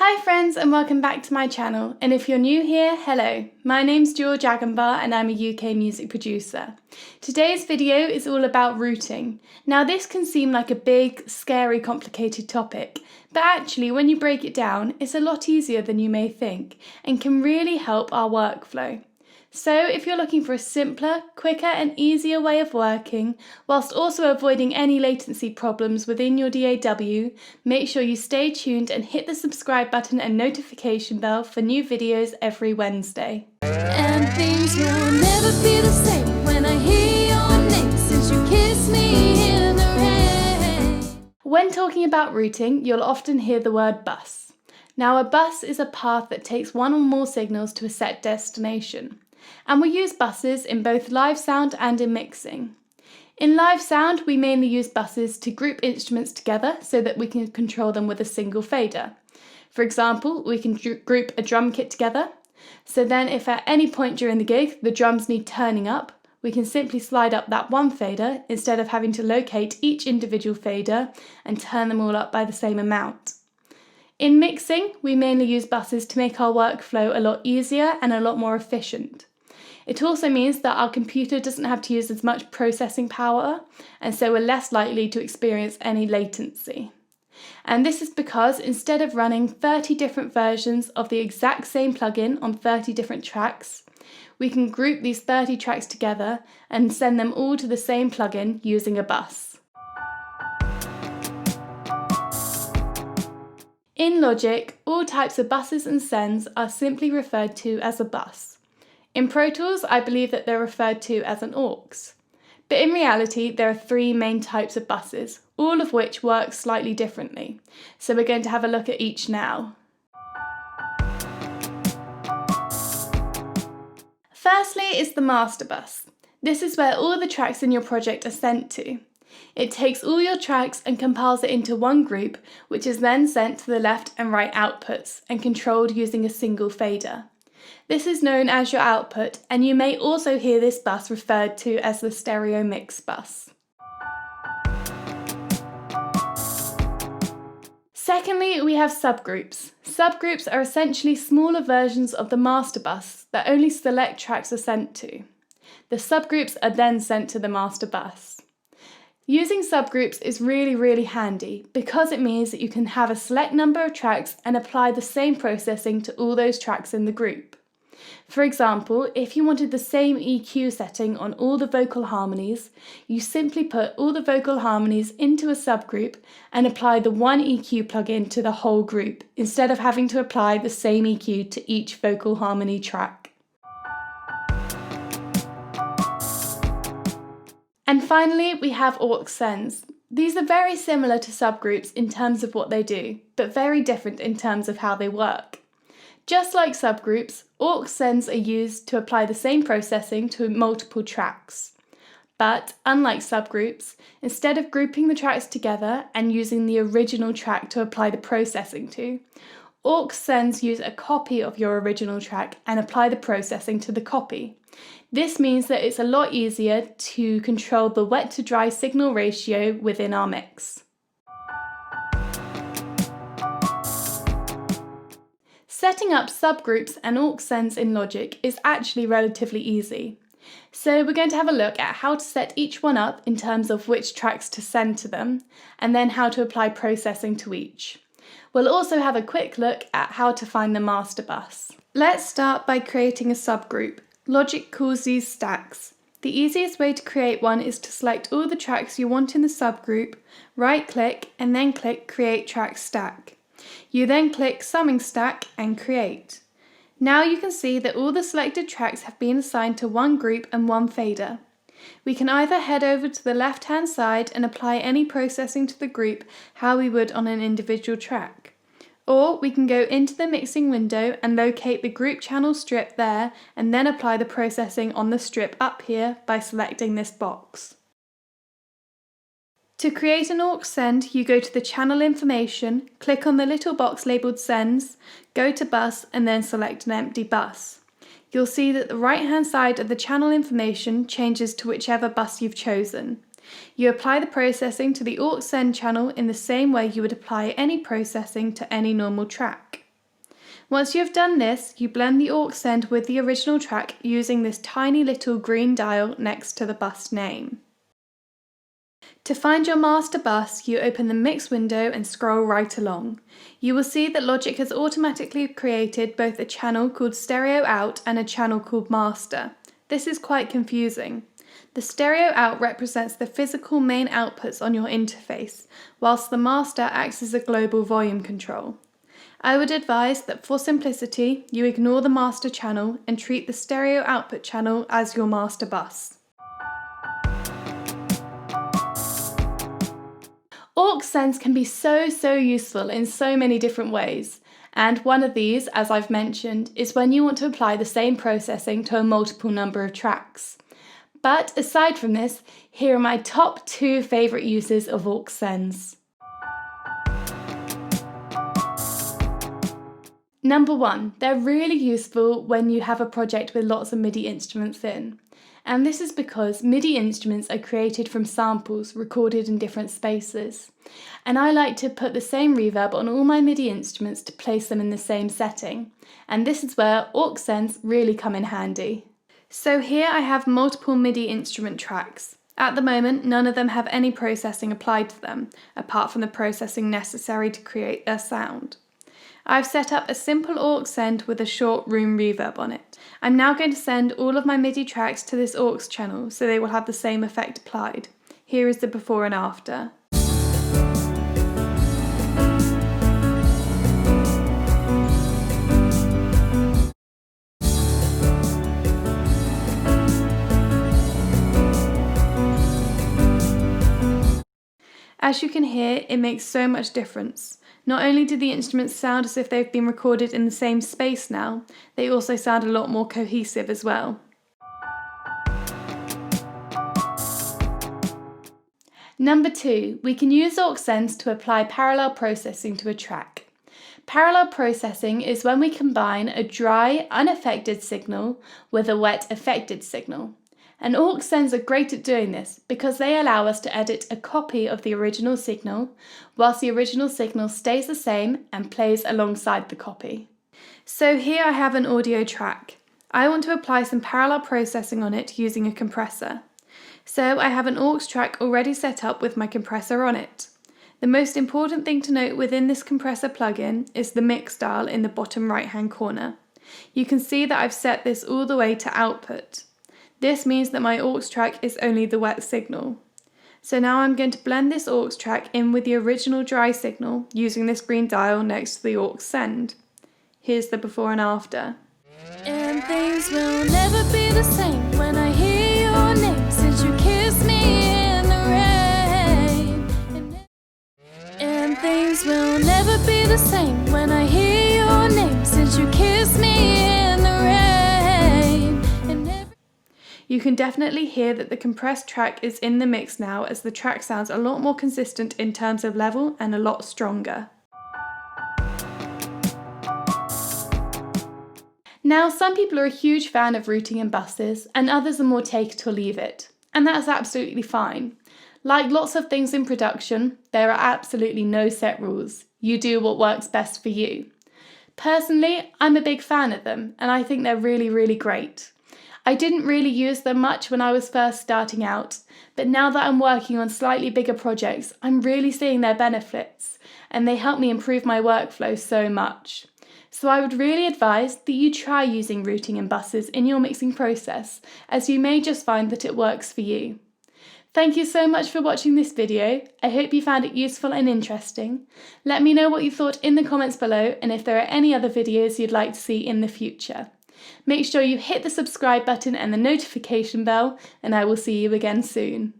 Hi friends and welcome back to my channel, and if you're new here, hello. My name's George Agambar and I'm a UK music producer. Today's video is all about routing. Now this can seem like a big, scary, complicated topic, but actually when you break it down, it's a lot easier than you may think and can really help our workflow. So if you're looking for a simpler, quicker and easier way of working, whilst also avoiding any latency problems within your DAW, make sure you stay tuned and hit the subscribe button and notification bell for new videos every Wednesday. And things will never be the same when I hear your name since you kissed me in the rain. When talking about routing, you'll often hear the word bus. Now a bus is a path that takes one or more signals to a set destination. And we use buses in both live sound and in mixing. In live sound, we mainly use buses to group instruments together so that we can control them with a single fader. For example, we can group a drum kit together. So then if at any point during the gig the drums need turning up, we can simply slide up that one fader instead of having to locate each individual fader and turn them all up by the same amount. In mixing, we mainly use buses to make our workflow a lot easier and a lot more efficient. It also means that our computer doesn't have to use as much processing power, and so we're less likely to experience any latency. And this is because instead of running 30 different versions of the exact same plugin on 30 different tracks, we can group these 30 tracks together and send them all to the same plugin using a bus. In Logic, all types of buses and sends are simply referred to as a bus. In Pro Tools, I believe that they're referred to as an aux. But in reality, there are three main types of buses, all of which work slightly differently. So we're going to have a look at each now. Firstly is the master bus. This is where all the tracks in your project are sent to. It takes all your tracks and compiles it into one group, which is then sent to the left and right outputs and controlled using a single fader. This is known as your output, and you may also hear this bus referred to as the stereo mix bus. Secondly, we have subgroups. Subgroups are essentially smaller versions of the master bus that only select tracks are sent to. The subgroups are then sent to the master bus. Using subgroups is really handy because it means that you can have a select number of tracks and apply the same processing to all those tracks in the group. For example, if you wanted the same EQ setting on all the vocal harmonies, you simply put all the vocal harmonies into a subgroup and apply the one EQ plugin to the whole group, instead of having to apply the same EQ to each vocal harmony track. And finally, we have aux sends. These are very similar to subgroups in terms of what they do, but very different in terms of how they work. Just like subgroups, aux sends are used to apply the same processing to multiple tracks. But, unlike subgroups, instead of grouping the tracks together and using the original track to apply the processing to, aux sends use a copy of your original track and apply the processing to the copy. This means that it's a lot easier to control the wet to dry signal ratio within our mix. Setting up subgroups and aux sends in Logic is actually relatively easy. So we're going to have a look at how to set each one up in terms of which tracks to send to them, and then how to apply processing to each. We'll also have a quick look at how to find the master bus. Let's start by creating a subgroup. Logic calls these stacks. The easiest way to create one is to select all the tracks you want in the subgroup, right-click, and then click Create Track Stack. You then click Summing Stack and Create. Now you can see that all the selected tracks have been assigned to one group and one fader. We can either head over to the left-hand side and apply any processing to the group how we would on an individual track. Or we can go into the mixing window and locate the group channel strip there and then apply the processing on the strip up here by selecting this box. To create an aux send, you go to the channel information, click on the little box labelled sends, go to bus and then select an empty bus. You'll see that the right hand side of the channel information changes to whichever bus you've chosen. You apply the processing to the aux send channel in the same way you would apply any processing to any normal track. Once you have done this, you blend the aux send with the original track using this tiny little green dial next to the bus name. To find your master bus, you open the mix window and scroll right along. You will see that Logic has automatically created both a channel called stereo out and a channel called master. This is quite confusing. The stereo out represents the physical main outputs on your interface, whilst the master acts as a global volume control. I would advise that for simplicity, you ignore the master channel and treat the stereo output channel as your master bus. Aux sends can be so useful in so many different ways, and one of these, as I've mentioned, is when you want to apply the same processing to a multiple number of tracks. But aside from this, here are my top 2 favourite uses of aux sends. Number 1, they're really useful when you have a project with lots of MIDI instruments in. And this is because MIDI instruments are created from samples recorded in different spaces. And I like to put the same reverb on all my MIDI instruments to place them in the same setting. And this is where aux sends really come in handy. So here I have multiple MIDI instrument tracks. At the moment, none of them have any processing applied to them, apart from the processing necessary to create their sound. I've set up a simple aux send with a short room reverb on it. I'm now going to send all of my MIDI tracks to this aux channel so they will have the same effect applied. Here is the before and after. As you can hear, it makes so much difference. Not only do the instruments sound as if they've been recorded in the same space now, they also sound a lot more cohesive as well. Number 2, we can use aux sends to apply parallel processing to a track. Parallel processing is when we combine a dry, unaffected signal with a wet, affected signal. And aux sends are great at doing this because they allow us to edit a copy of the original signal, whilst the original signal stays the same and plays alongside the copy. So here I have an audio track. I want to apply some parallel processing on it using a compressor. So I have an aux track already set up with my compressor on it. The most important thing to note within this compressor plugin is the mix dial in the bottom right hand corner. You can see that I've set this all the way to output. This means that my aux track is only the wet signal. So now I'm going to blend this aux track in with the original dry signal using this green dial next to the aux send. Here's the before and after. And things will never be the same when I hear your name since you kissed me in the rain. And things will never be the same when I hear your name since you kissed me in the rain. You can definitely hear that the compressed track is in the mix now, as the track sounds a lot more consistent in terms of level and a lot stronger. Now, some people are a huge fan of routing in buses and others are more take it or leave it, and that's absolutely fine. Like lots of things in production, there are absolutely no set rules. You do what works best for you. Personally, I'm a big fan of them and I think they're really great. I didn't really use them much when I was first starting out, but now that I'm working on slightly bigger projects, I'm really seeing their benefits, and they help me improve my workflow so much. So I would really advise that you try using routing in buses in your mixing process, as you may just find that it works for you. Thank you so much for watching this video. I hope you found it useful and interesting. Let me know what you thought in the comments below, and if there are any other videos you'd like to see in the future. Make sure you hit the subscribe button and the notification bell, and I will see you again soon.